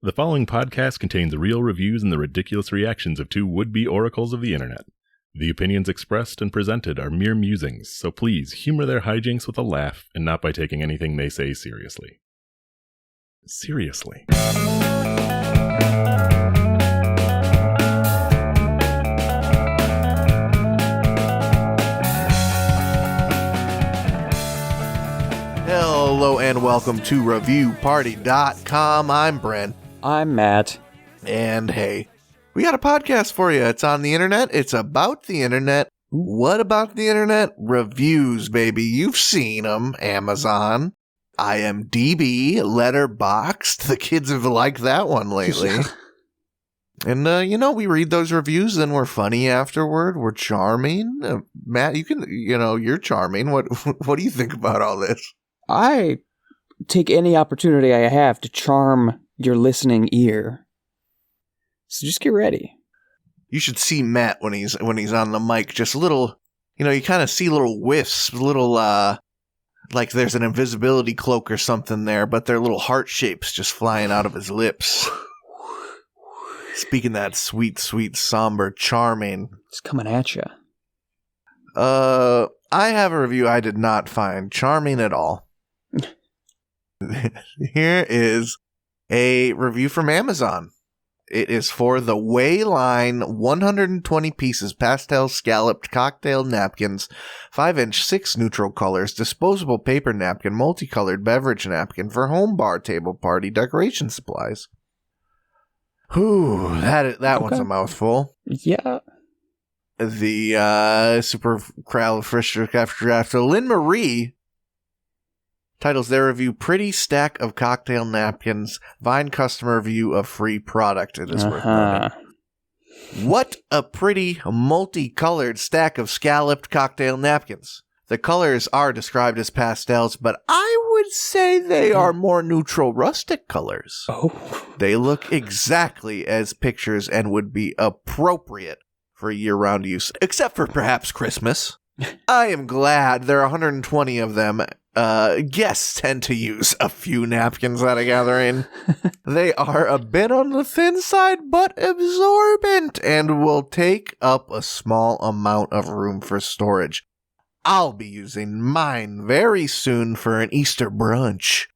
The following podcast contains real reviews and the ridiculous reactions of two would-be oracles of the internet. The opinions expressed and presented are mere musings, so please humor their hijinks with a laugh and not by taking anything they say seriously. Seriously. Hello and welcome to ReviewParty.com. I'm Brent. I'm Matt. And hey, we got a podcast for you. It's on the internet. It's about the internet. What about the internet? Reviews, baby. You've seen them. Amazon, IMDb, Letterboxd. The kids have liked that one lately. And, we read those reviews and we're funny afterward. We're charming. Matt, you're charming. What do you think about all this? I take any opportunity I have to charm your listening ear. So just get ready. You should see Matt when he's on the mic. Just little, you kind of see little whiffs, little, like there's an invisibility cloak or something there, but they're little heart shapes just flying out of his lips. Speaking that sweet, sweet, somber, charming. It's coming at you. I have a review I did not find charming at all. Here is a review from Amazon. It is for the Wayline 120 pieces pastel scalloped cocktail napkins, 5-inch 6 neutral colors, disposable paper napkin, multicolored beverage napkin for home bar table party decoration supplies. Whew, that one's a mouthful. Yeah. The super califragilistic Lynn Marie titles their review "Pretty Stack of Cocktail Napkins, Vine Customer Review of Free Product." It is worth noting. What a pretty multicolored stack of scalloped cocktail napkins. The colors are described as pastels, but I would say they are more neutral rustic colors. Oh. They look exactly as pictures and would be appropriate for year-round use, except for perhaps Christmas. I am glad there are 120 of them. Guests tend to use a few napkins at a gathering. They are a bit on the thin side, but absorbent, and will take up a small amount of room for storage. I'll be using mine very soon for an Easter brunch.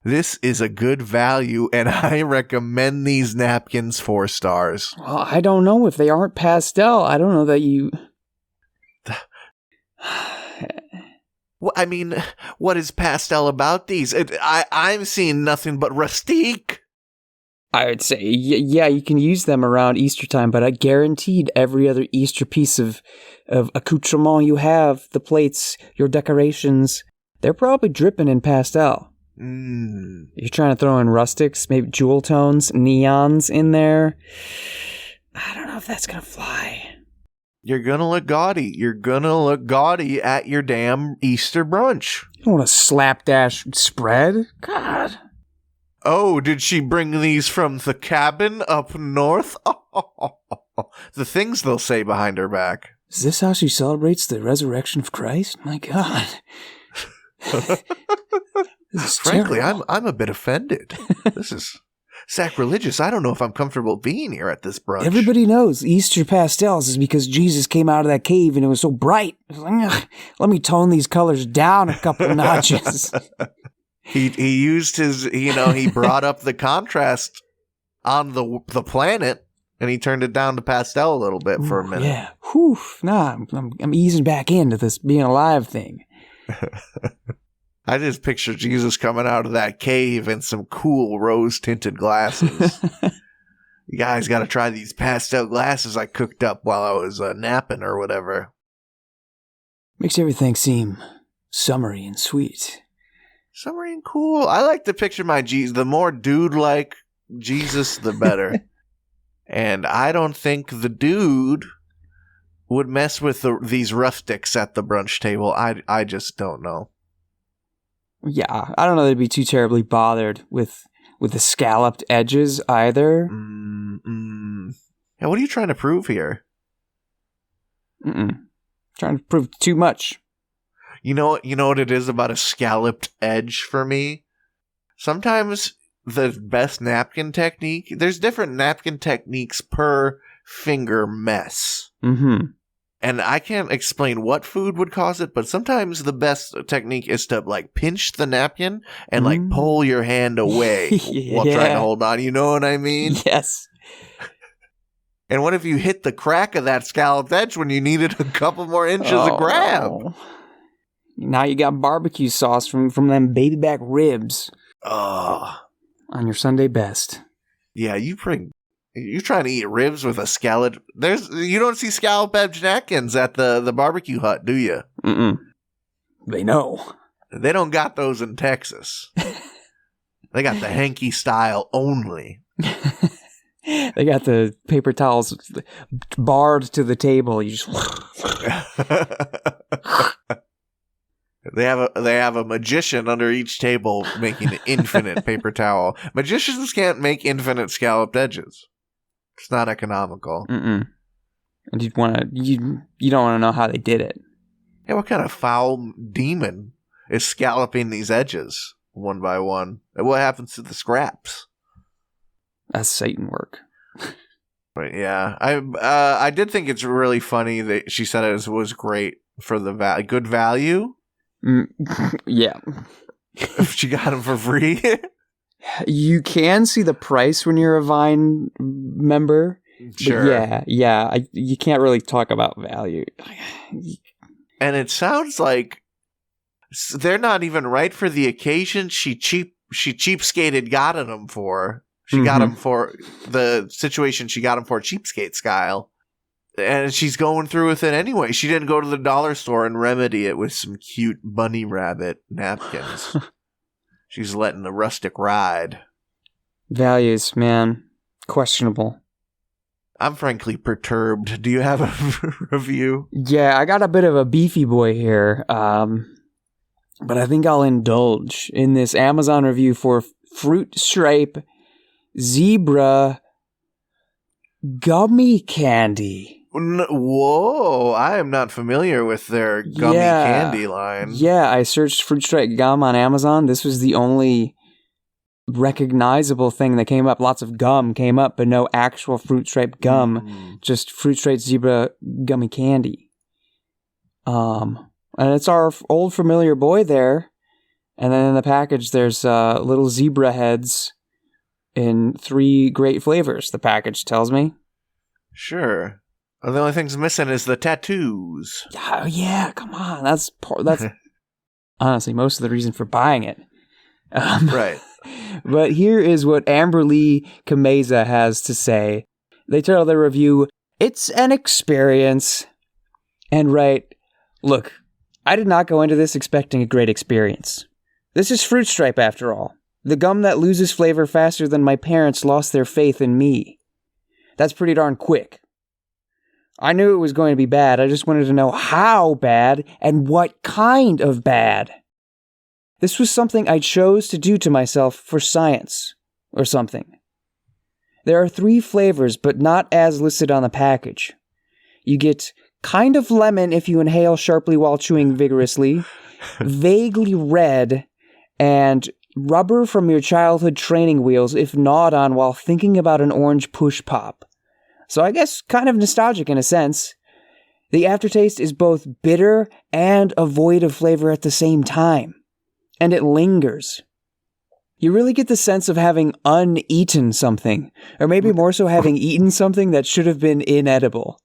This is a good value, and I recommend these napkins 4 stars. Well, I don't know if they aren't pastel. I don't know that you... I mean, what is pastel about these? I'm seeing nothing but rustique. I would say, yeah, you can use them around Easter time, but I guaranteed every other Easter piece of accoutrement you have, the plates, your decorations, they're probably dripping in pastel. You're trying to throw in rustics, maybe jewel tones, neons in there. I don't know if that's going to fly. You're gonna look gaudy. You're gonna look gaudy at your damn Easter brunch. You don't want a slapdash spread? God. Oh, did she bring these from the cabin up north? The things they'll say behind her back. Is this how she celebrates the resurrection of Christ? My God. Frankly, I'm a bit offended. This is sacrilegious. I don't know if I'm comfortable being here at this brunch. Everybody knows Easter pastels is because Jesus came out of that cave and it was so bright. It was like, let me tone these colors down a couple of notches. He used his, he brought up the contrast on the planet and he turned it down to pastel a little bit for a minute. Yeah. Whew. Nah, I'm easing back into this being alive thing. I just picture Jesus coming out of that cave in some cool rose-tinted glasses. You guys got to try these pastel glasses I cooked up while I was napping or whatever. Makes everything seem summery and sweet. Summery and cool. I like to picture my Jesus. The more dude-like Jesus, the better. And I don't think the dude would mess with these rustics at the brunch table. I just don't know. Yeah, I don't know that I'd be too terribly bothered with the scalloped edges either. Yeah, what are you trying to prove here? Trying to prove too much. You know what it is about a scalloped edge for me? Sometimes the best napkin technique. There's different napkin techniques per finger mess. Mm-hmm. And I can't explain what food would cause it, but sometimes the best technique is to like pinch the napkin and like pull your hand away while trying to hold on. You know what I mean? Yes. And what if you hit the crack of that scalloped edge when you needed a couple more inches of grab? No. Now you got barbecue sauce from them baby back ribs. Oh. On your Sunday best. Yeah, you're trying to eat ribs with a scallop. You don't see scallop edge napkins at the barbecue hut, do you? Mm-mm. They know. They don't got those in Texas. They got the hanky style only. They got the paper towels barred to the table. You just They have a magician under each table making an infinite paper towel. Magicians can't make infinite scalloped edges. It's not economical. Mm-mm. And you don't want to know how they did it. Yeah, what kind of foul demon is scalloping these edges one by one? And what happens to the scraps? That's Satan work. But yeah, I did think it's really funny that she said it was great for the good value. Yeah. She got them for free. You can see the price when you're a Vine member. Sure. Yeah. You can't really talk about value. And it sounds like they're not even right for the occasion she cheapskated got them for. She got them for the situation she got them for cheapskate style. And she's going through with it anyway. She didn't go to the dollar store and remedy it with some cute bunny rabbit napkins. She's letting the rustic ride. Values, man. Questionable. I'm frankly perturbed. Do you have a review? Yeah, I got a bit of a beefy boy here. But I think I'll indulge in this Amazon review for Fruit Stripe Zebra Gummy Candy. Whoa, I am not familiar with their gummy candy line. Yeah, I searched Fruit Stripe Gum on Amazon. This was the only recognizable thing that came up. Lots of gum came up, but no actual Fruit Stripe gum. Just Fruit Stripe Zebra Gummy Candy. And it's our old familiar boy there. And then in the package, there's little zebra heads in 3 great flavors, the package tells me. Sure. Well, the only thing's missing is the tattoos. Oh, yeah, come on. That's honestly most of the reason for buying it. Right. But here is what Amber Lee Kameza has to say. They title their review, "It's an Experience." And write, "Look, I did not go into this expecting a great experience. This is Fruit Stripe after all. The gum that loses flavor faster than my parents lost their faith in me. That's pretty darn quick. I knew it was going to be bad. I just wanted to know how bad and what kind of bad. This was something I chose to do to myself for science or something. There are 3 flavors, but not as listed on the package. You get kind of lemon if you inhale sharply while chewing vigorously, vaguely red, and rubber from your childhood training wheels if gnawed on while thinking about an orange push pop. So I guess kind of nostalgic in a sense. The aftertaste is both bitter and a void of flavor at the same time. And it lingers. You really get the sense of having uneaten something, or maybe more so having eaten something that should have been inedible.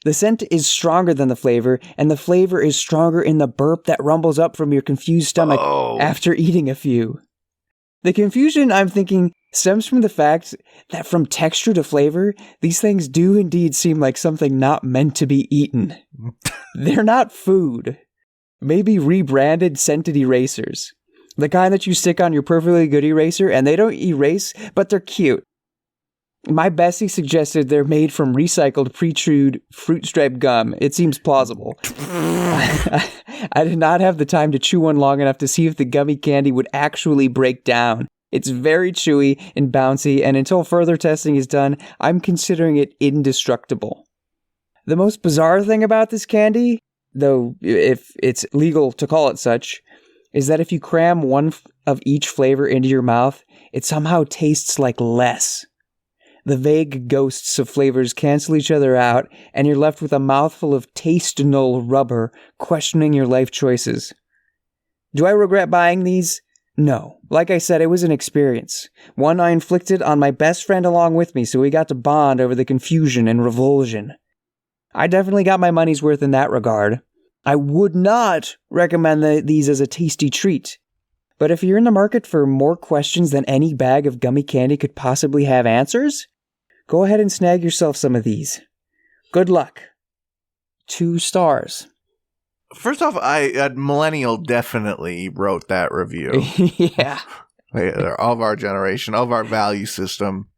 The scent is stronger than the flavor, and the flavor is stronger in the burp that rumbles up from your confused stomach after eating a few. The confusion, I'm thinking, stems from the fact that from texture to flavor, these things do indeed seem like something not meant to be eaten. They're not food. Maybe rebranded scented erasers. The kind that you stick on your perfectly good eraser and they don't erase, but they're cute. My bestie suggested they're made from recycled pre-chewed Fruit Stripe gum. It seems plausible. I did not have the time to chew one long enough to see if the gummy candy would actually break down. It's very chewy and bouncy, and until further testing is done, I'm considering it indestructible. The most bizarre thing about this candy, though if it's legal to call it such, is that if you cram one of each flavor into your mouth, it somehow tastes like less. The vague ghosts of flavors cancel each other out, and you're left with a mouthful of taste-null rubber, questioning your life choices. Do I regret buying these? No. Like I said, it was an experience. One I inflicted on my best friend along with me, so we got to bond over the confusion and revulsion. I definitely got my money's worth in that regard. I would not recommend these as a tasty treat. But if you're in the market for more questions than any bag of gummy candy could possibly have answers, go ahead and snag yourself some of these. Good luck. 2 stars. First off, Millennial definitely wrote that review. Yeah. Of our generation, of our value system,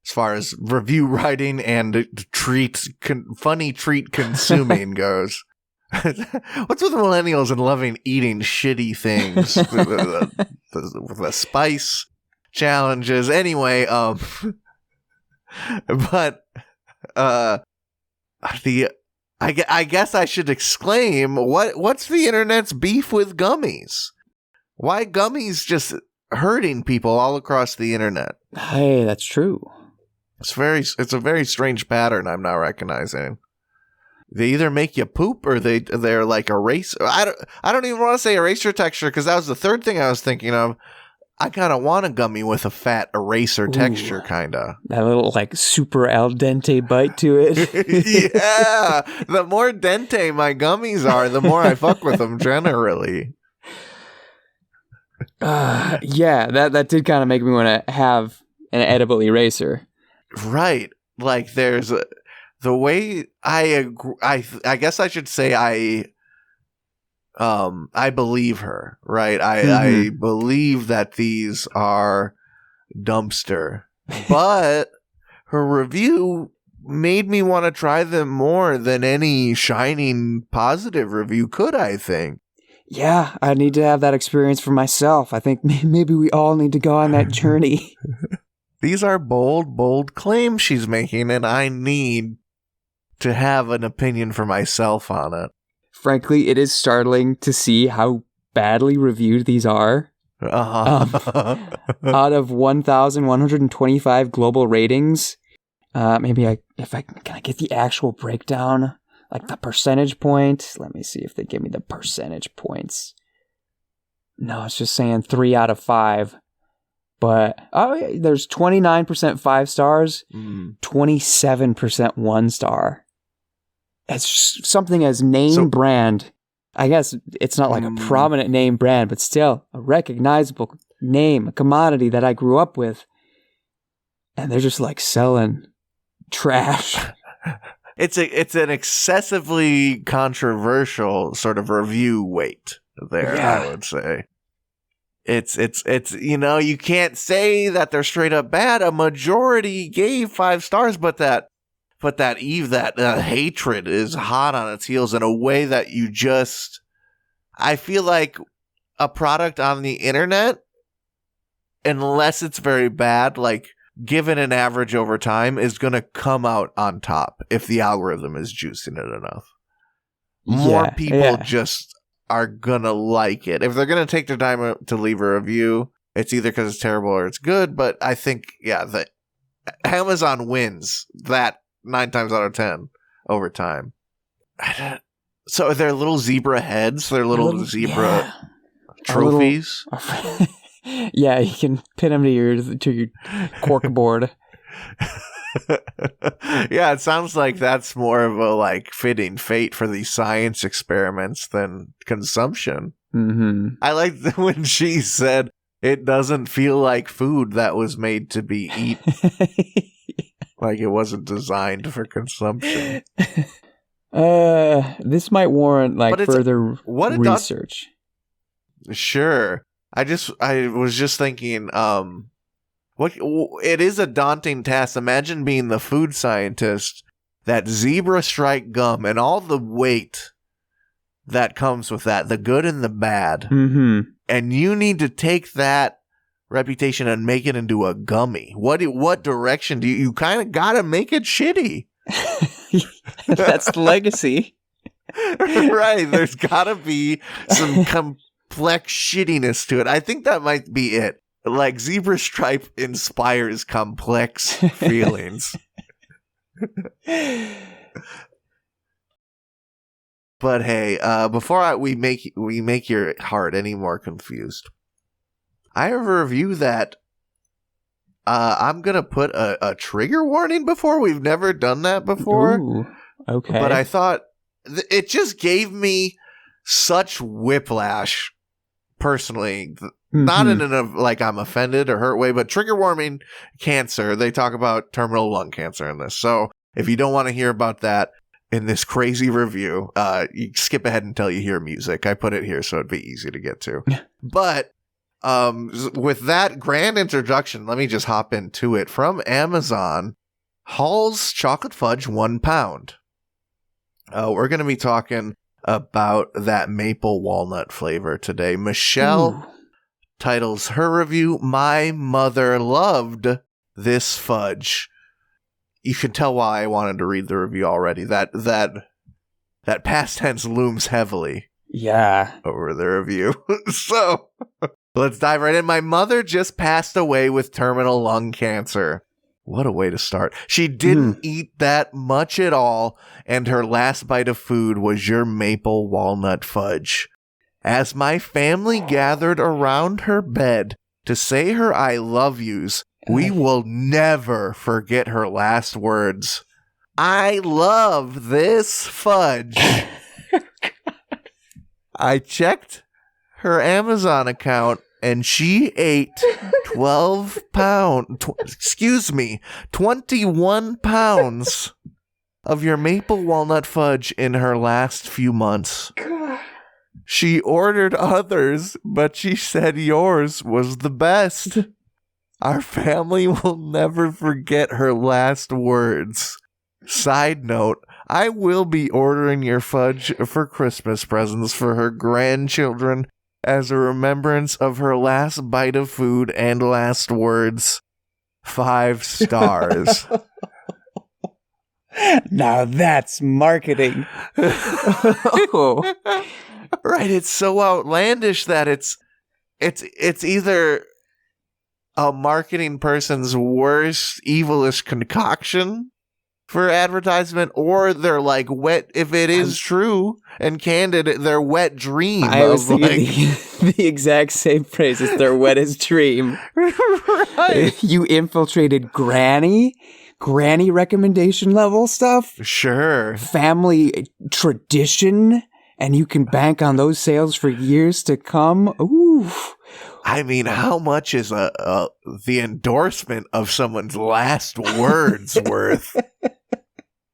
as far as review writing and funny treat consuming goes. What's with millennials and loving eating shitty things? the spice challenges. Anyway, but I guess I should exclaim, what's the internet's beef with gummies? Why gummies just hurting people all across the internet? Hey, that's true. It's a very strange pattern I'm now recognizing. They either make you poop or they're like eraser. I don't even want to say eraser texture because that was the third thing I was thinking of. I kind of want a gummy with a fat eraser texture, kind of. That little, like, super al dente bite to it. Yeah. The more dente my gummies are, the more I fuck with them generally. Yeah, that did kind of make me want to have an edible eraser. Right. Like, there's the way I guess I should say I believe her, right? I believe that these are dumpster, but her review made me want to try them more than any shining positive review could, I think. Yeah, I need to have that experience for myself. I think maybe we all need to go on that journey. These are bold claims she's making, and I need to have an opinion for myself on it. Frankly, it is startling to see how badly reviewed these are. Uh-huh. Out of 1,125 global ratings, can I get the actual breakdown? Like the percentage point? Let me see if they give me the percentage points. No, it's just saying 3 out of 5. But there's 29% 5 stars, 27% 1 star. It's something as name brand. I guess it's not like a prominent name brand, but still a recognizable name, a commodity that I grew up with. And they're just like selling trash. It's an excessively controversial sort of review weight there, yeah. I would say. It's you can't say that they're straight up bad. A majority gave 5 stars, but that hatred is hot on its heels in a way that I feel like a product on the internet, unless it's very bad, like given an average over time, is going to come out on top if the algorithm is juicing it enough. More people just are going to like it. If they're going to take their time to leave a review, it's either because it's terrible or it's good. But I think, the Amazon wins that 9 times out of 10 over time. So are there little zebra heads? They're little zebra trophies? Yeah, you can pin them to your cork board. Yeah, it sounds like that's more of a fitting fate for these science experiments than consumption. Mm-hmm. I like when she said it doesn't feel like food that was made to be eaten. Like it wasn't designed for consumption. This might warrant further research. Sure. I was just thinking, it is a daunting task. Imagine being the food scientist, that zebra strike gum and all the weight that comes with that, the good and the bad. Mm-hmm. And you need to take that reputation and make it into a gummy. What direction do you kind of gotta make it shitty? That's the legacy. Right. There's gotta be some complex shittiness to it. I think that might be it. like zebra stripe inspires complex feelings. But hey, before we make your heart any more confused, I have a review that I'm gonna put a trigger warning before. We've never done that before. Ooh, okay. But I thought it just gave me such whiplash, personally. Not in like I'm offended or hurt way, but trigger warning cancer. They talk about terminal lung cancer in this. So if you don't want to hear about that in this crazy review, you skip ahead until you hear music. I put it here so it'd be easy to get to. But with that grand introduction, let me just hop into it. From Amazon, Hall's Chocolate Fudge 1 pound. We're going to be talking about that maple walnut flavor today. Michelle titles her review, "My Mother Loved This Fudge." You can tell why I wanted to read the review already. That past tense looms heavily. Yeah. Over the review. So let's dive right in. My mother just passed away with terminal lung cancer. What a way to start. She didn't eat that much at all, and her last bite of food was your maple walnut fudge. As my family gathered around her bed to say her I love yous, we will never forget her last words. I love this fudge. I checked her Amazon account and she ate 21 pounds of your maple walnut fudge in her last few months. She ordered others, but she said yours was the best. Our family will never forget her last words. Side note, I will be ordering your fudge for Christmas presents for her grandchildren as a remembrance of her last bite of food and last words. 5 stars. Now that's marketing. Oh. Right, it's so outlandish that it's either a marketing person's worst evilish concoction for advertisement, or they're like wet, if it is true and candid, their wet dream. I was thinking the exact same phrase. It's their wettest dream. Right. You infiltrated granny recommendation level stuff. Sure. Family tradition, and you can bank on those sales for years to come. Ooh. I mean, how much is the endorsement of someone's last words worth?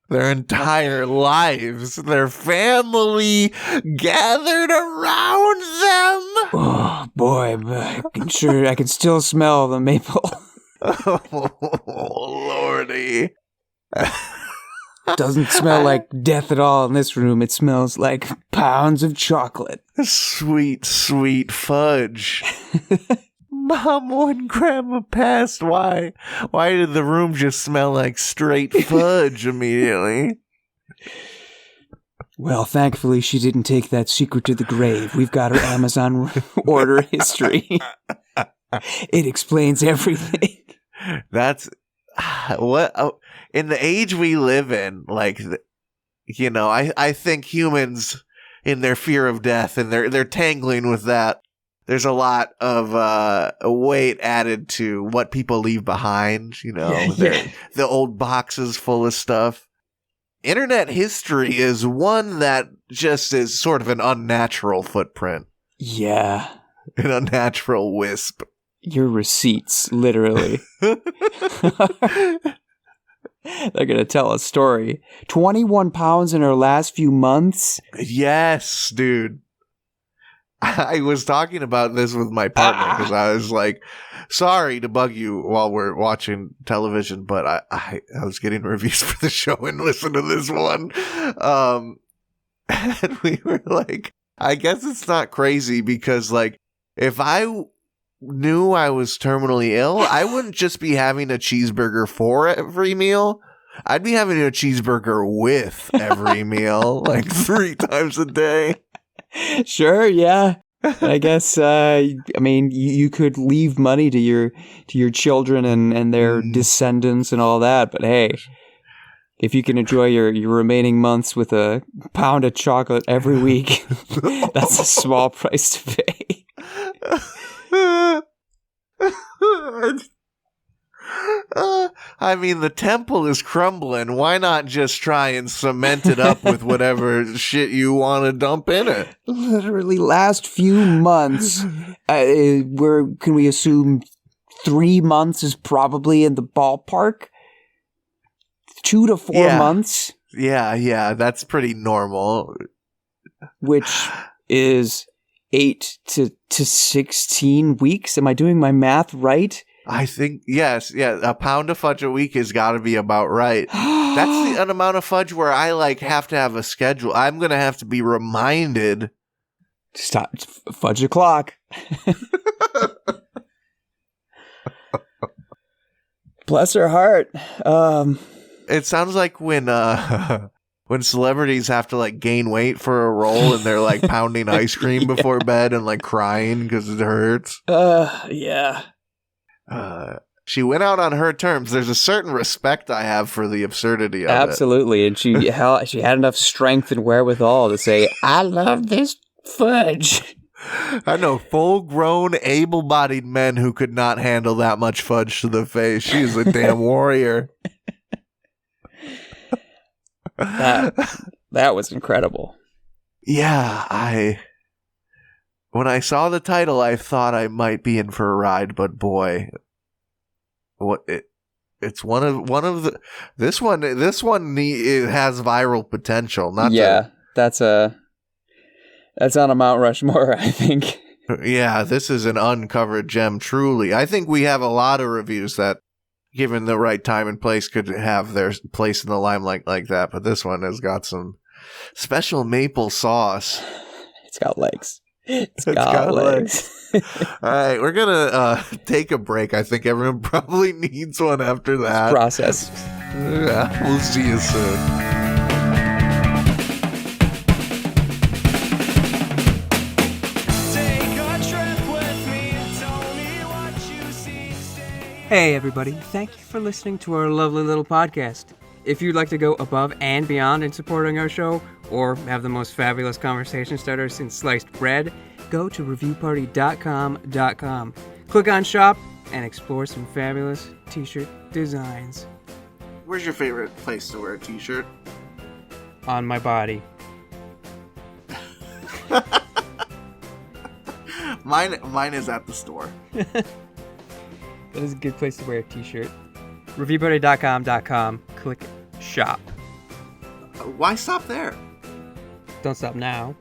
Their entire lives, their family gathered around them. Oh boy, I can still smell the maple. Oh, Lordy. Doesn't smell like death at all in this room. It smells like pounds of chocolate. Sweet, sweet fudge. Mom, when Grandma passed, why did the room just smell like straight fudge immediately? Well, thankfully, she didn't take that secret to the grave. We've got her Amazon order history. It explains everything. That's what in the age we live in, like, you know, I think humans in their fear of death and they're tangling with that. There's a lot of weight added to what people leave behind, you know, the old boxes full of stuff. Internet history is one that just is sort of an unnatural footprint. Yeah. An unnatural wisp. Your receipts, literally. They're going to tell a story. 21 pounds in her last few months? Yes, dude. I was talking about this with my partner because I was like, sorry to bug you while we're watching television, but I was getting reviews for the show and listened to this one. And we were like, I guess it's not crazy because, like, if I knew I was terminally ill, I wouldn't just be having a cheeseburger for every meal. I'd be having a cheeseburger with every meal, like 3 times a day. Sure, yeah. I guess, you could leave money to your children and their descendants and all that, but hey, if you can enjoy your remaining months with a pound of chocolate every week, that's a small price to pay. I mean, the temple is crumbling. Why not just try and cement it up with whatever shit you want to dump in it? Literally, last few months, can we assume 3 months is probably in the ballpark? 2 to 4 months? Yeah, that's pretty normal. Which is 8 to 16 weeks. Am I doing my math right? I think, yes. Yeah, a pound of fudge a week has got to be about right. That's the amount of fudge where I, have to have a schedule. I'm going to have to be reminded. Stop. Fudge the clock. Bless her heart. It sounds like when celebrities have to gain weight for a role and they're pounding ice cream before bed and crying because it hurts. Yeah. She went out on her terms. There's a certain respect I have for the absurdity of Absolutely. And she had enough strength and wherewithal to say, I love this fudge. I know full-grown, able-bodied men who could not handle that much fudge to the face. She's a damn warrior. That was incredible. Yeah, when I saw the title, I thought I might be in for a ride, but boy, it's one of the this one it has viral potential. That's on a Mount Rushmore, I think. Yeah, this is an uncovered gem, truly. I think we have a lot of reviews that, given the right time and place, could have their place in the limelight like that, but this one has got some special maple sauce. It's got legs. It's got legs. All right, we're gonna take a break. I think everyone probably needs one after that. Process. Yeah, we'll see you soon. Hey everybody, thank you for listening to our lovely little podcast. If you'd like to go above and beyond in supporting our show, or have the most fabulous conversation starter since sliced bread, go to reviewparty.com. Click on shop and explore some fabulous t-shirt designs. Where's your favorite place to wear a t-shirt? On my body. Mine is at the store. That is a good place to wear a t-shirt. Reviewparty.com. Click shop. Why stop there? Don't stop now.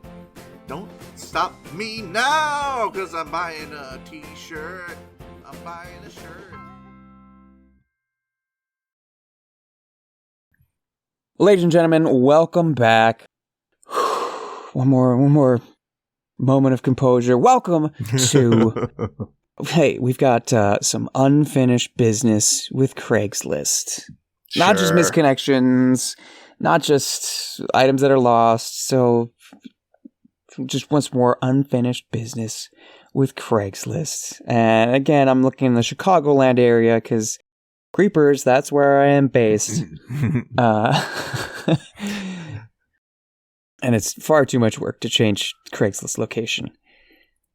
Don't stop me now, because I'm buying a t-shirt. I'm buying a shirt. Ladies and gentlemen, welcome back. One more moment of composure. Welcome to... Hey, we've got some unfinished business with Craigslist. Sure. Not just misconnections, not just items that are lost. So just once more, unfinished business with Craigslist. And again, I'm looking in the Chicagoland area because creepers, that's where I am based. And it's far too much work to change Craigslist location.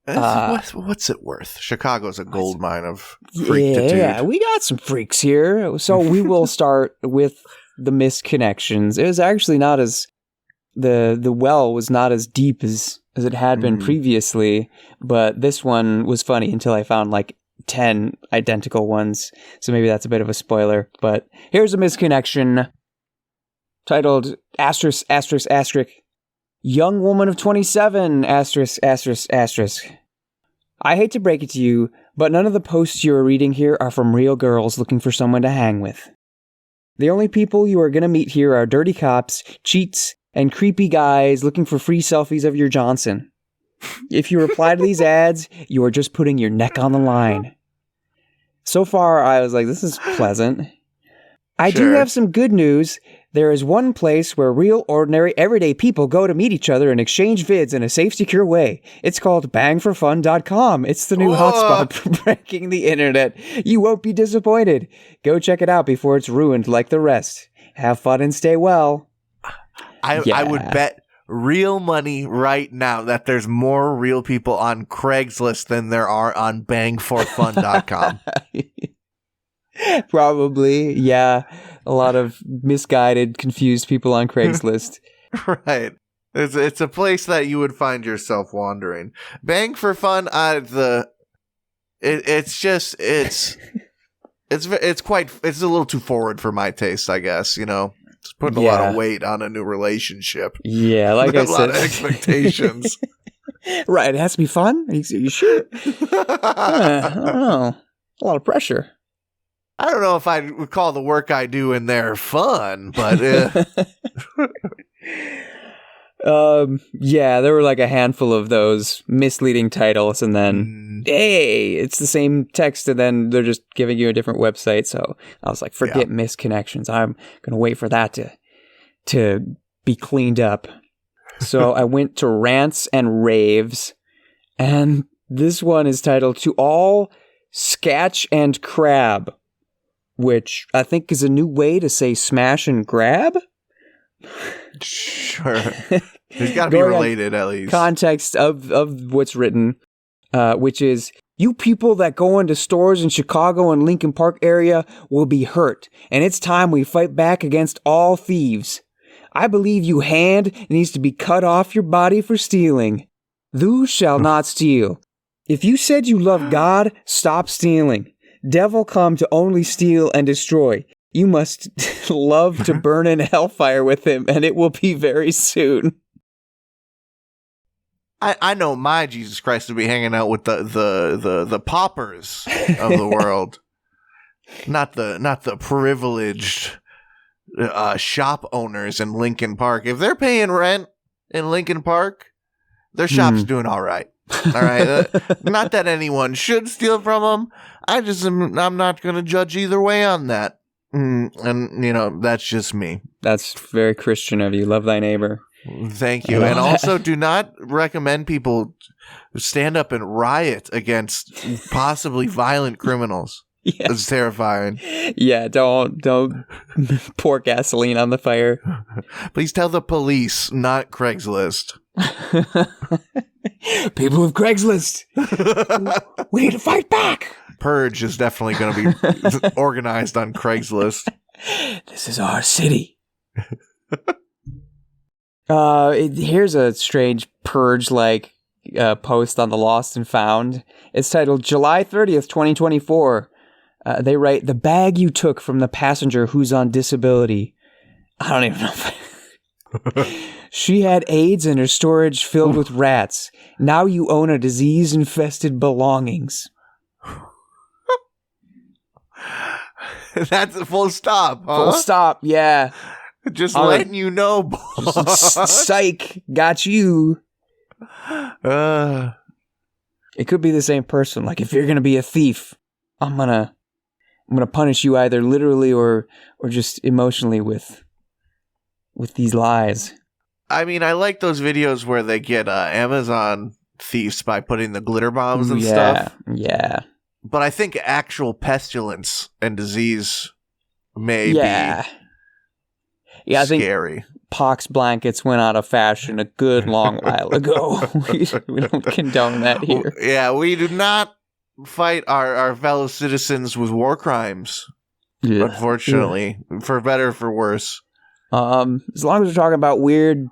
What's it worth? Chicago's a gold mine of freakitude. Yeah, we got some freaks here. So we will start with the misconnections. It was actually not as... The well was not as deep as it had been previously, but this one was funny until I found 10 identical ones. So maybe that's a bit of a spoiler. But here's a misconnection titled asterisk, asterisk, asterisk. Young woman of 27, asterisk, asterisk, asterisk. I hate to break it to you, but none of the posts you are reading here are from real girls looking for someone to hang with. The only people you are going to meet here are dirty cops, cheats, and creepy guys looking for free selfies of your Johnson. If you reply to these ads, you are just putting your neck on the line. So far, I was like, this is pleasant. I do have some good news. There is one place where real, ordinary, everyday people go to meet each other and exchange vids in a safe, secure way. It's called bangforfun.com. It's the new hotspot for breaking the internet. You won't be disappointed. Go check it out before it's ruined like the rest. Have fun and stay well. I would bet real money right now that there's more real people on Craigslist than there are on bangforfun.com. Probably, yeah. A lot of misguided, confused people on Craigslist. Right. It's a place that you would find yourself wandering. Bang for Fun, it's a little too forward for my taste, I guess, you know. It's putting a lot of weight on a new relationship. Yeah, like I said. A lot of expectations. Right, it has to be fun? Are you sure? I don't know. A lot of pressure. I don't know if I would call the work I do in there fun, but yeah, there were like a handful of those misleading titles, and then hey, it's the same text, and then they're just giving you a different website. So I was like, forget misconnections. I'm gonna wait for that to be cleaned up. So I went to Rants and Raves, and this one is titled "To All Scatch and Crab," which I think is a new way to say smash and grab. Sure. There's got to be related, at least. Context of what's written, which is, you people that go into stores in Chicago and Lincoln Park area will be hurt, and it's time we fight back against all thieves. I believe you hand needs to be cut off your body for stealing. Thou shalt not steal. If you said you love God, stop stealing. Devil come to only steal and destroy. You must love to burn in hellfire with him, and it will be very soon. I know my Jesus Christ would be hanging out with the paupers of the world, not the privileged shop owners in Lincoln Park. If they're paying rent in Lincoln Park, their shop's doing all right. All right, not that anyone should steal from them. I'm not going to judge either way on that. And you know, that's just me. That's very Christian of you. Love thy neighbor. Thank you. And also do not recommend people stand up and riot against possibly violent criminals. Yeah. It's terrifying. Yeah, don't pour gasoline on the fire. Please tell the police, not Craigslist. People of Craigslist, we need to fight back. Purge is definitely going to be organized on Craigslist. This is our city. Here's a strange Purge-like post on the Lost and Found. It's titled July 30th, 2024. They write, "The bag you took from the passenger who's on disability." I don't even know. She had AIDS in her storage filled with rats. Now you own a disease-infested belongings. That's a full stop, huh? Full stop, yeah. Just letting you know, boss. Psych, got you. It could be the same person. Like, if you're gonna be a thief, I'm gonna punish you either literally or just emotionally with these lies. I mean, I like those videos where they get Amazon thieves by putting the glitter bombs and stuff. Yeah. But I think actual pestilence and disease may be I scary. I think pox blankets went out of fashion a good long while ago. We don't condone that here. Yeah, we do not fight our fellow citizens with war crimes, unfortunately, for better or for worse. As long as we're talking about weird,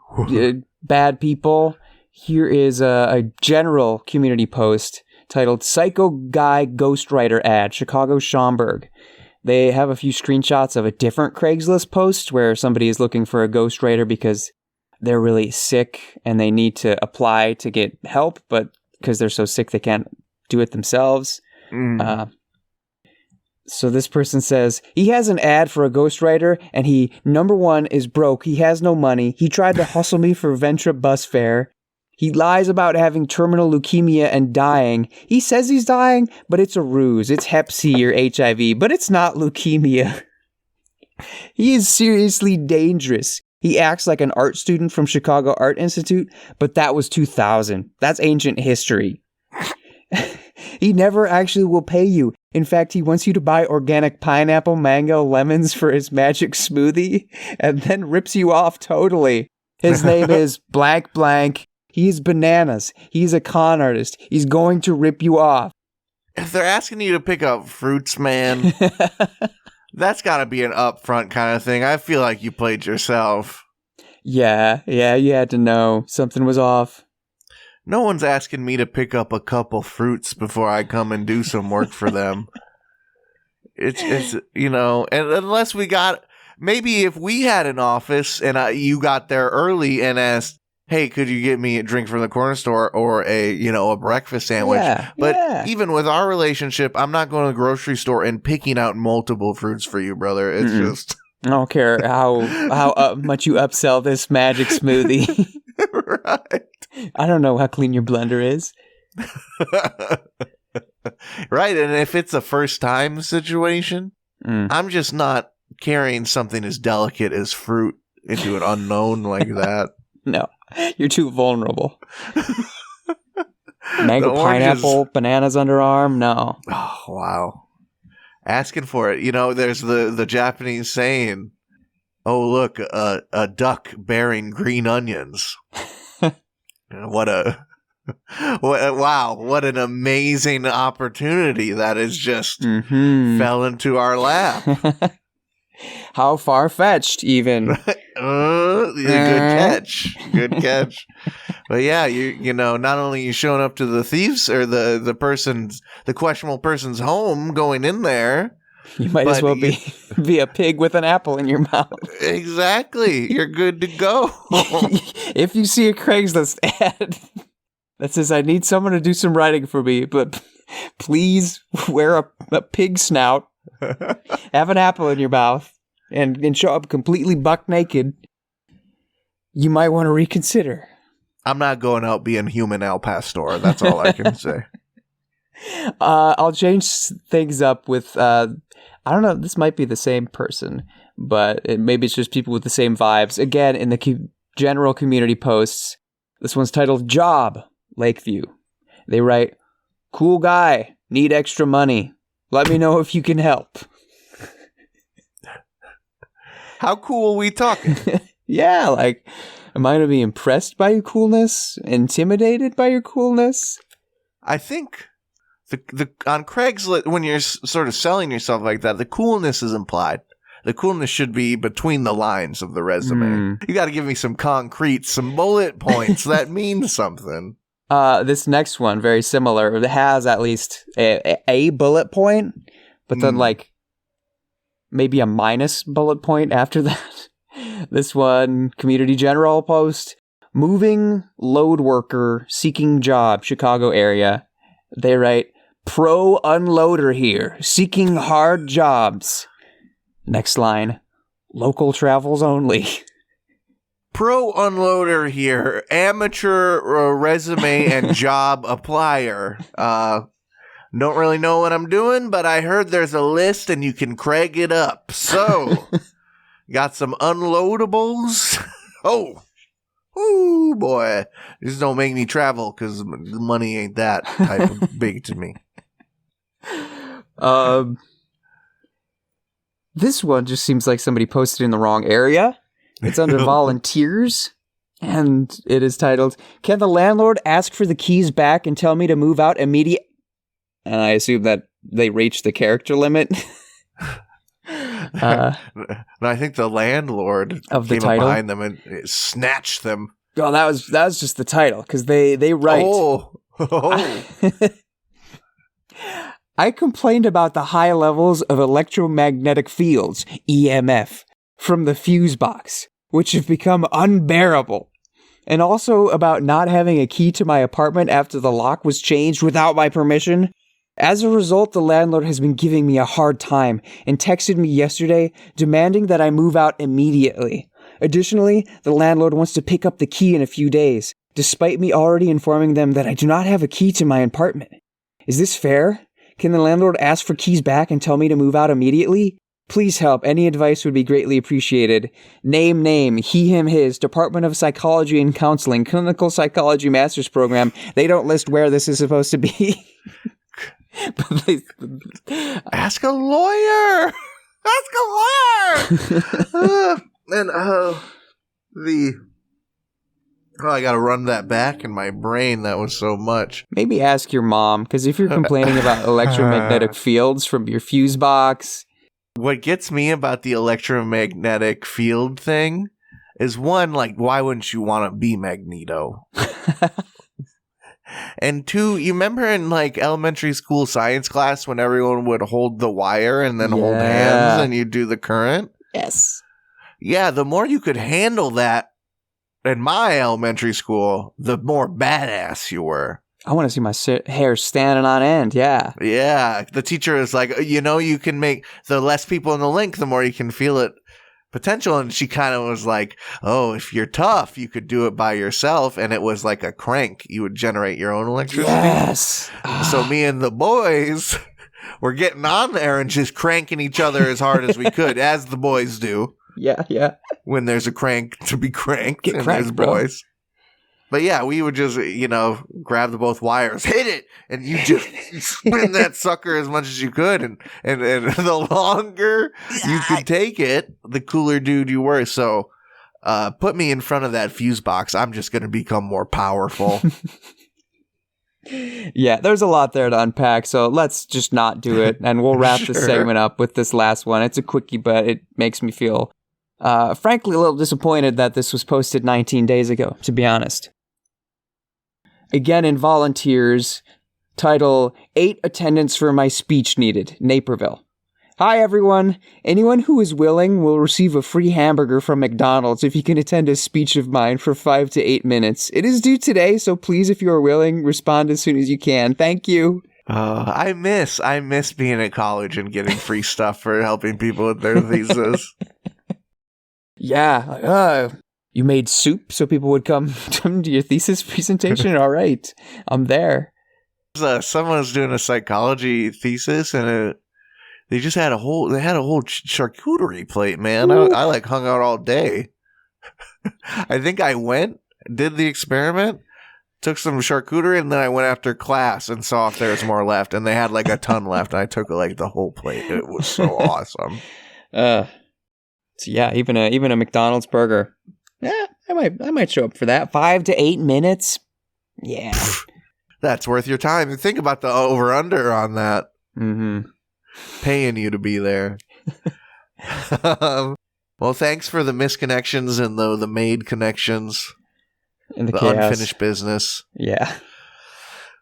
bad people, here is a general community post titled "Psycho Guy Ghostwriter Ad, Chicago Schaumburg." They have a few screenshots of a different Craigslist post where somebody is looking for a ghostwriter because they're really sick and they need to apply to get help, but because they're so sick they can't do it themselves. So this person says, he has an ad for a ghostwriter and he, number one, is broke. He has no money. He tried to hustle me for Ventra bus fare. He lies about having terminal leukemia and dying. He says he's dying, but it's a ruse. It's Hep C or HIV, but it's not leukemia. He is seriously dangerous. He acts like an art student from Chicago Art Institute, but that was 2000. That's ancient history. He never actually will pay you. In fact, he wants you to buy organic pineapple, mango, lemons for his magic smoothie, and then rips you off totally. His name is blank blank. He's bananas. He's a con artist. He's going to rip you off. If they're asking you to pick up fruits, man, that's got to be an upfront kind of thing. I feel like you played yourself. Yeah, you had to know something was off. No one's asking me to pick up a couple fruits before I come and do some work for them. It's and unless we got, maybe if we had an office and you got there early and asked, hey, could you get me a drink from the corner store or a breakfast sandwich? Yeah, but even with our relationship, I'm not going to the grocery store and picking out multiple fruits for you, brother. It's just... I don't care how much you upsell this magic smoothie. Right. I don't know how clean your blender is. Right, and if it's a first-time situation, I'm just not carrying something as delicate as fruit into an unknown like that. No, you're too vulnerable. Mango, pineapple, bananas underarm, no. Oh, wow. Asking for it. There's the Japanese saying, oh, look, a duck bearing green onions. What an amazing opportunity that is just fell into our lap. How far-fetched, even. Good catch. But yeah, you not only you showing up to the thieves or the questionable person's home, going in there, you might as well be a pig with an apple in your mouth. Exactly. You're good to go. If you see a Craigslist ad that says, I need someone to do some writing for me, but please wear a pig snout, have an apple in your mouth, and show up completely buck naked, you might want to reconsider. I'm not going out being human El Pastor. That's all I can say. I'll change things up with, I don't know, this might be the same person, but maybe it's just people with the same vibes. Again, in the general community posts, this one's titled Job, Lakeview. They write, cool guy, need extra money. Let me know if you can help. How cool are we talking? Yeah, like, am I going to be impressed by your coolness? Intimidated by your coolness? I think the on Craigslist, when you're sort of selling yourself like that, the coolness is implied. The coolness should be between the lines of the resume. You got to give me some concrete, some bullet points that mean something. This next one, very similar. It has at least a bullet point, but then like maybe a minus bullet point after that. This one, community general post, moving load worker seeking job, Chicago area. They write, pro unloader here, seeking hard jobs. Next line, local travels only. Pro unloader here, amateur resume and job applier. Don't really know what I'm doing, but I heard there's a list and you can Craig it up. So, got some unloadables. Oh, boy. Just don't make me travel because the money ain't that type of big to me. This one just seems like somebody posted in the wrong area. It's under volunteers, and it is titled, Can the landlord ask for the keys back and tell me to move out immediate? And I assume that they reached the character limit. No, I think the landlord of the came title? up behind them and snatched them. Oh, that was just the title, because they write... Oh. I complained about the high levels of electromagnetic fields, EMF, from the fuse box, which have become unbearable. And also about not having a key to my apartment after the lock was changed without my permission. As a result, the landlord has been giving me a hard time and texted me yesterday demanding that I move out immediately. Additionally, the landlord wants to pick up the key in a few days, despite me already informing them that I do not have a key to my apartment. Is this fair? Can the landlord ask for keys back and tell me to move out immediately? Please help. Any advice would be greatly appreciated. Name, he, him, his, Department of Psychology and Counseling, Clinical Psychology Master's Program. They don't list where this is supposed to be. Ask a lawyer! Ask a lawyer! I gotta run that back in my brain. That was so much. Maybe ask your mom, because if you're complaining about electromagnetic fields from your fuse box... What gets me about the electromagnetic field thing is, one, like, why wouldn't you want to be Magneto? And two, you remember in, like, elementary school science class when everyone would hold the wire and then hold hands and you do the current? Yes. Yeah, the more you could handle that in my elementary school, the more badass you were. I want to see my hair standing on end, yeah. Yeah, the teacher is like, you can make the less people in the link, the more you can feel it potential. And she kind of was like, oh, if you're tough, you could do it by yourself. And it was like a crank. You would generate your own electricity. Yes. So me and the boys were getting on there and just cranking each other as hard as we could, as the boys do. Yeah. When there's a crank to be cranked. Get and cranked, there's bro. boys. But yeah, we would just, grab the both wires, hit it, and you just spin that sucker as much as you could. And the longer you could take it, the cooler dude you were. So put me in front of that fuse box. I'm just going to become more powerful. Yeah, there's a lot there to unpack, so let's just not do it. And we'll wrap this segment up with this last one. It's a quickie, but it makes me feel, frankly, a little disappointed that this was posted 19 days ago, to be honest. Again, in volunteers, title, 8 attendance for my speech needed, Naperville. Hi, everyone. Anyone who is willing will receive a free hamburger from McDonald's if you can attend a speech of mine for 5 to 8 minutes. It is due today, so please, if you are willing, respond as soon as you can. Thank you. I miss being at college and getting free stuff for helping people with their thesis. Yeah, you made soup so people would come to your thesis presentation? All right, I'm there. Someone was doing a psychology thesis, and they just had a whole charcuterie plate, man. I hung out all day. I think I went, did the experiment, took some charcuterie, and then I went after class and saw if there was more left, and they had like a ton left, and I took like the whole plate. It was so awesome. So yeah, even a McDonald's burger. Yeah, I might show up for that. 5 to 8 minutes. Yeah, that's worth your time. Think about the over under on that. Mm-hmm. Paying you to be there. Well, thanks for the misconnections and the made connections. And the chaos. Unfinished business. Yeah.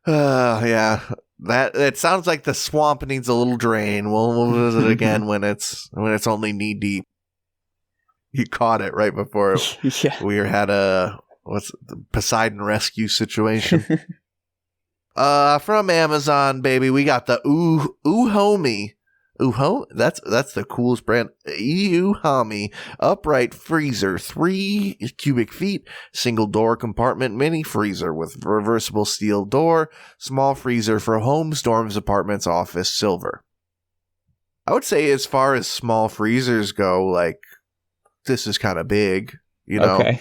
Yeah. It sounds like the swamp needs a little drain. We'll visit again when it's only knee deep. You caught it right before we had the Poseidon rescue situation. From Amazon, baby, we got the Uhomey. That's the coolest brand. Uhomey upright freezer, 3 cubic feet, single door compartment mini freezer with reversible steel door, small freezer for home, storms, apartments, office, silver. I would say as far as small freezers go, like, this is kind of big, you know. Okay.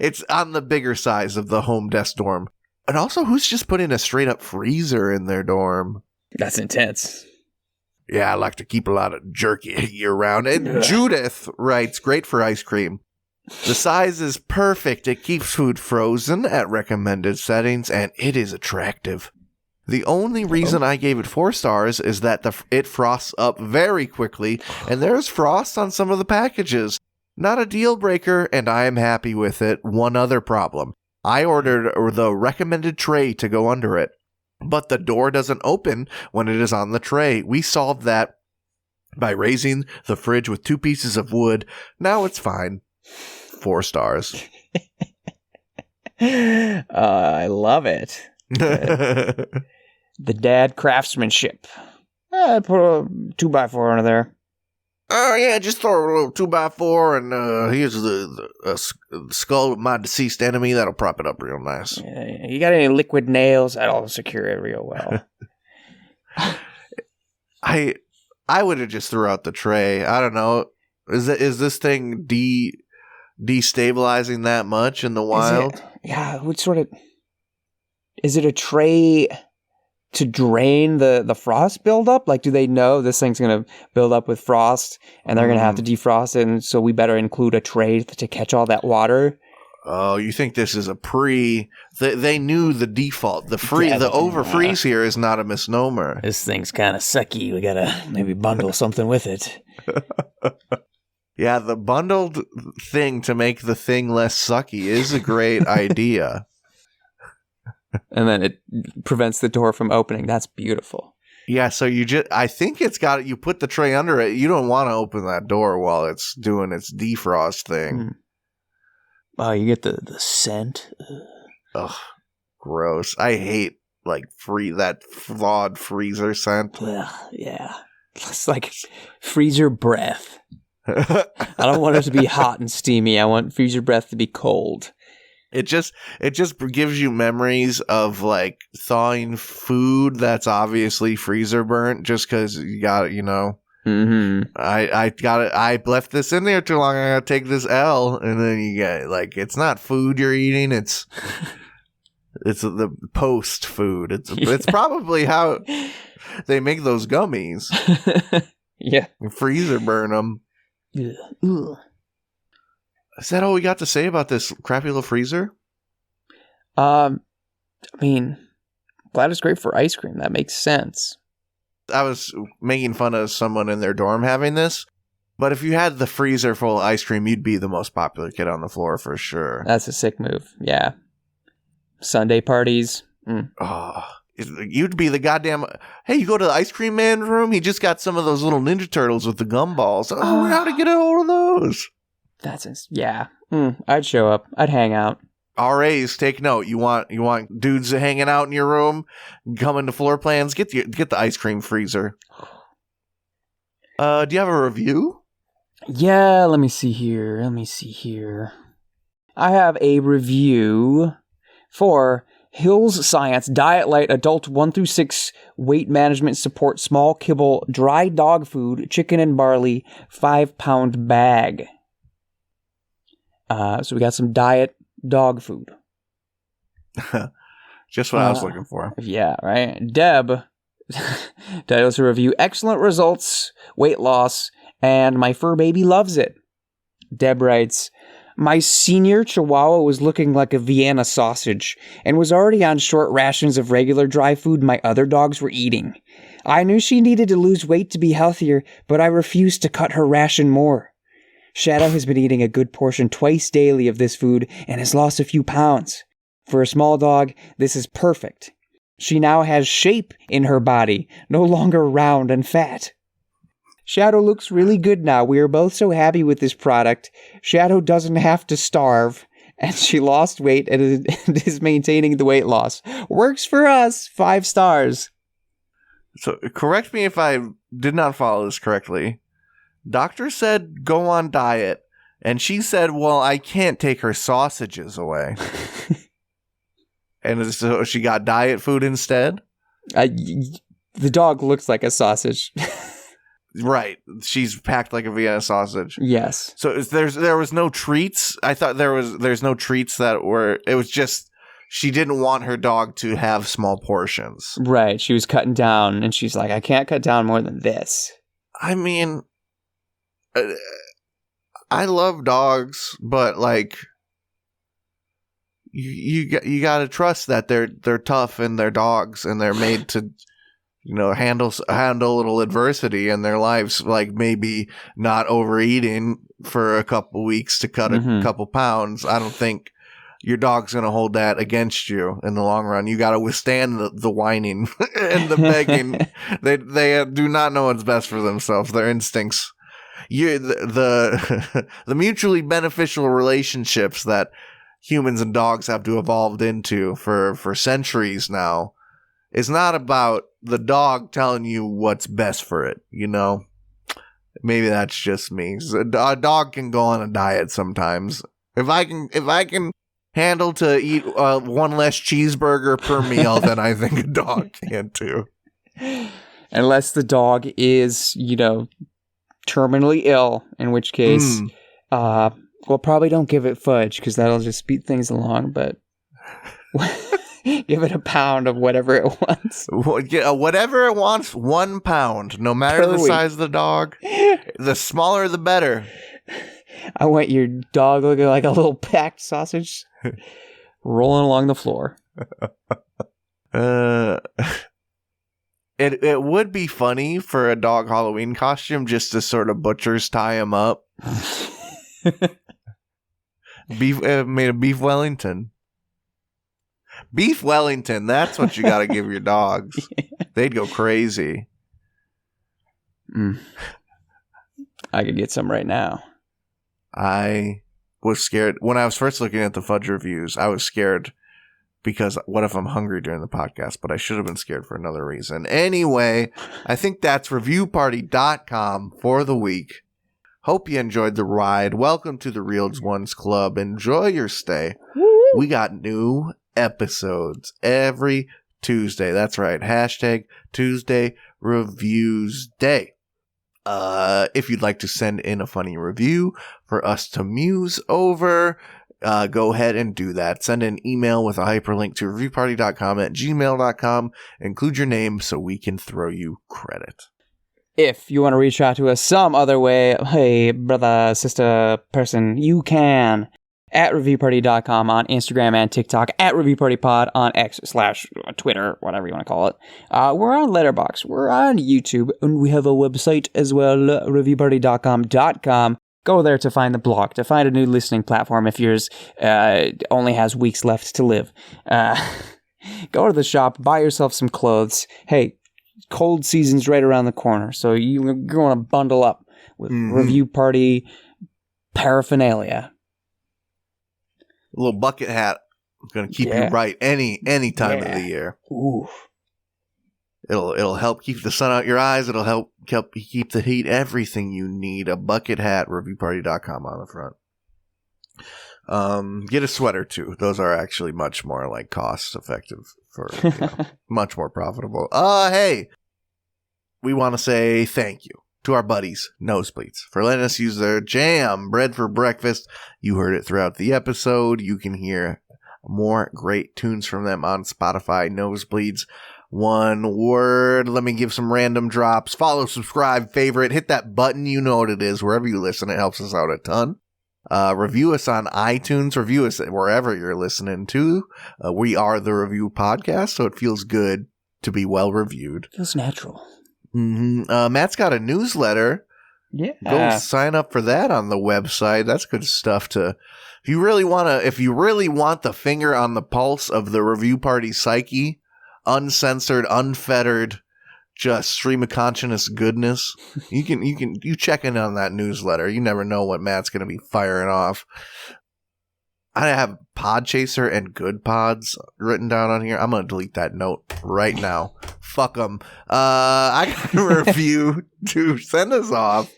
It's on the bigger size of the home desk dorm. And also, who's just putting a straight up freezer in their dorm? That's intense. Yeah, I like to keep a lot of jerky year round. And Judith writes, great for ice cream. The size is perfect. It keeps food frozen at recommended settings, and it is attractive. The only reason I gave it 4 stars is that it frosts up very quickly, and there's frost on some of the packages. Not a deal breaker, and I am happy with it. One other problem. I ordered the recommended tray to go under it, but the door doesn't open when it is on the tray. We solved that by raising the fridge with 2 pieces of wood. Now it's fine. 4 stars. I love it. The dad craftsmanship. I put a 2x4 under there. Oh, yeah, just throw a little 2x4 and here's the skull of my deceased enemy. That'll prop it up real nice. Yeah, you got any liquid nails? That'll secure it real well. I I would have just threw out the tray. I don't know. Is this thing destabilizing that much in the wild? Is it a tray to drain the frost buildup? Like, do they know this thing's going to build up with frost and they're going to have to defrost it, and so we better include a tray to catch all that water? Oh, you think this is a they knew the default. The overfreeze here is not a misnomer. This thing's kind of sucky. We got to maybe bundle something with it. Yeah, the bundled thing to make the thing less sucky is a great idea. And then it prevents the door from opening. That's beautiful. Yeah, so I think it's got it. You put the tray under it. You don't want to open that door while it's doing its defrost thing. Mm. Oh, you get the scent. Ugh, gross. I hate that flawed freezer scent. Ugh, yeah, it's like freezer breath. I don't want it to be hot and steamy. I want freezer breath to be cold. It just gives you memories of thawing food that's obviously freezer burnt just because you got it, Mm-hmm. I left this in there too long. I gotta take this L, and then you get it's not food you're eating. It's the post food. It's probably how they make those gummies. Yeah, freezer burn them. Yeah. Is that all we got to say about this crappy little freezer? I mean, glad it's great for ice cream. That makes sense. I was making fun of someone in their dorm having this, but if you had the freezer full of ice cream, you'd be the most popular kid on the floor for sure. That's a sick move. Yeah. Sunday parties. Oh, you'd be the goddamn... Hey, you go to the ice cream man's room? He just got some of those little Ninja Turtles with the gumballs. Oh, how to get a hold of those? Yeah. I'd show up. I'd hang out. RAs, take note. You want dudes hanging out in your room, coming to floor plans? Get the ice cream freezer. Do you have a review? Yeah, let me see here. I have a review for Hills Science Diet Light Adult 1 through 6 Weight Management Support Small Kibble Dry Dog Food Chicken and Barley 5-pound bag. So we got some diet dog food. Just what I was looking for. Yeah, right. Deb titles her review, excellent results, weight loss, and my fur baby loves it. Deb writes, my senior Chihuahua was looking like a Vienna sausage and was already on short rations of regular dry food my other dogs were eating. I knew she needed to lose weight to be healthier, but I refused to cut her ration more. Shadow has been eating a good portion twice daily of this food and has lost a few pounds. For a small dog, this is perfect. She now has shape in her body, no longer round and fat. Shadow looks really good now. We are both so happy with this product. Shadow doesn't have to starve, and she lost weight and is maintaining the weight loss. Works for us. 5 stars. So correct me if I did not follow this correctly. Doctor said go on diet, and she said, well, I can't take her sausages away. And so she got diet food instead? The dog looks like a sausage. Right. She's packed like a Vienna sausage. Yes. So there was no treats? I thought there's no treats that were... It was just... She didn't want her dog to have small portions. Right. She was cutting down, and she's like, I can't cut down more than this. I mean... I love dogs, but you got to trust that they're tough and they're dogs and they're made to handle a little adversity in their lives, maybe not overeating for a couple weeks to cut a couple pounds. I don't think your dog's going to hold that against you in the long run. You got to withstand the whining and the begging. They do not know what's best for themselves. Their instincts. The mutually beneficial relationships that humans and dogs have to evolved into for centuries now is not about the dog telling you what's best for it. Maybe that's just me. A dog can go on a diet sometimes. If I can handle to eat one less cheeseburger per meal, then I think a dog can too. Unless the dog is, terminally ill, in which case, probably don't give it Fudge because that'll just speed things along, but give it a pound of whatever it wants. Whatever it wants, 1 pound, no matter the size of the dog. The smaller, the better. I want your dog looking like a little packed sausage rolling along the floor. It would be funny for a dog Halloween costume just to sort of butchers tie him up. Made of beef Wellington. Beef Wellington, that's what you got to give your dogs. They'd go crazy. I could get some right now. I was scared. When I was first looking at the Fudge reviews, I was scared because what if I'm hungry during the podcast? But I should have been scared for another reason. Anyway, I think that's reviewparty.com for the week. Hope you enjoyed the ride. Welcome to the Real Ones Club. Enjoy your stay. Woo-hoo. We got new episodes every Tuesday. That's right. # Tuesday Reviews Day. If you'd like to send in a funny review for us to muse over, go ahead and do that. Send an email with a hyperlink to reviewparty.com@gmail.com. Include your name so we can throw you credit. If you want to reach out to us some other way, hey, brother, sister, person, you can. At reviewparty.com on Instagram and TikTok, at reviewpartypod on X/Twitter, whatever you want to call it. We're on Letterboxd, we're on YouTube, and we have a website as well, reviewparty.com. Go there to find the blog, to find a new listening platform if yours only has weeks left to live. Go to the shop, buy yourself some clothes. Hey, cold season's right around the corner, so you're going to bundle up with Review Party paraphernalia. A little bucket hat. Going to keep you right any time of the year. Ooh. It'll help keep the sun out your eyes. It'll help keep the heat. Everything you need. A bucket hat. Reviewparty.com on the front. Get a sweater too. Those are actually much more like cost effective for much more profitable. Hey, we want to say thank you to our buddies, Nosebleeds, for letting us use their jam, bread for breakfast. You heard it throughout the episode. You can hear more great tunes from them on Spotify. Nosebleeds, one word. Let me give some random drops. Follow, subscribe, favorite, hit that button. You know what it is. Wherever you listen, it helps us out a ton. Review us on iTunes. Review us wherever you're listening to. We are the Review Podcast, so it feels good to be well reviewed. Feels natural. Matt's got a newsletter. Yeah. Go sign up for that on the website. That's good stuff to, if you really want the finger on the pulse of the Review Party psyche, uncensored, unfettered, just stream of consciousness goodness, you check in on that newsletter. You never know what Matt's going to be firing off. I have Podchaser and Good Pods written down on here. I'm going to delete that note right now. Fuck them. I got a review to send us off.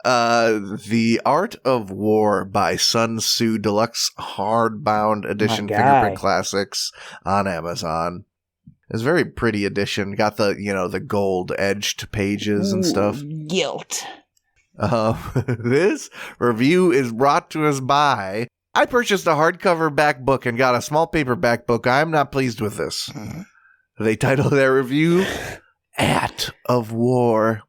The Art of War by Sun Tzu Deluxe Hardbound Edition Fingerprint Classics on Amazon. It's a very pretty edition. Got the, the gold edged pages and stuff. Guilt. This review is brought to us by, I purchased a hardcover back book and got a small paperback book. I'm not pleased with this. They title their review, At of War.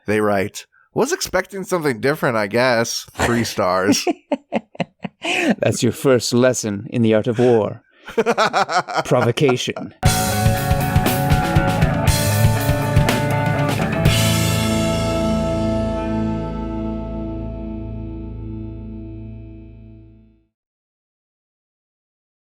They write, was expecting something different, I guess. 3 stars. That's your first lesson in the art of war. Provocation.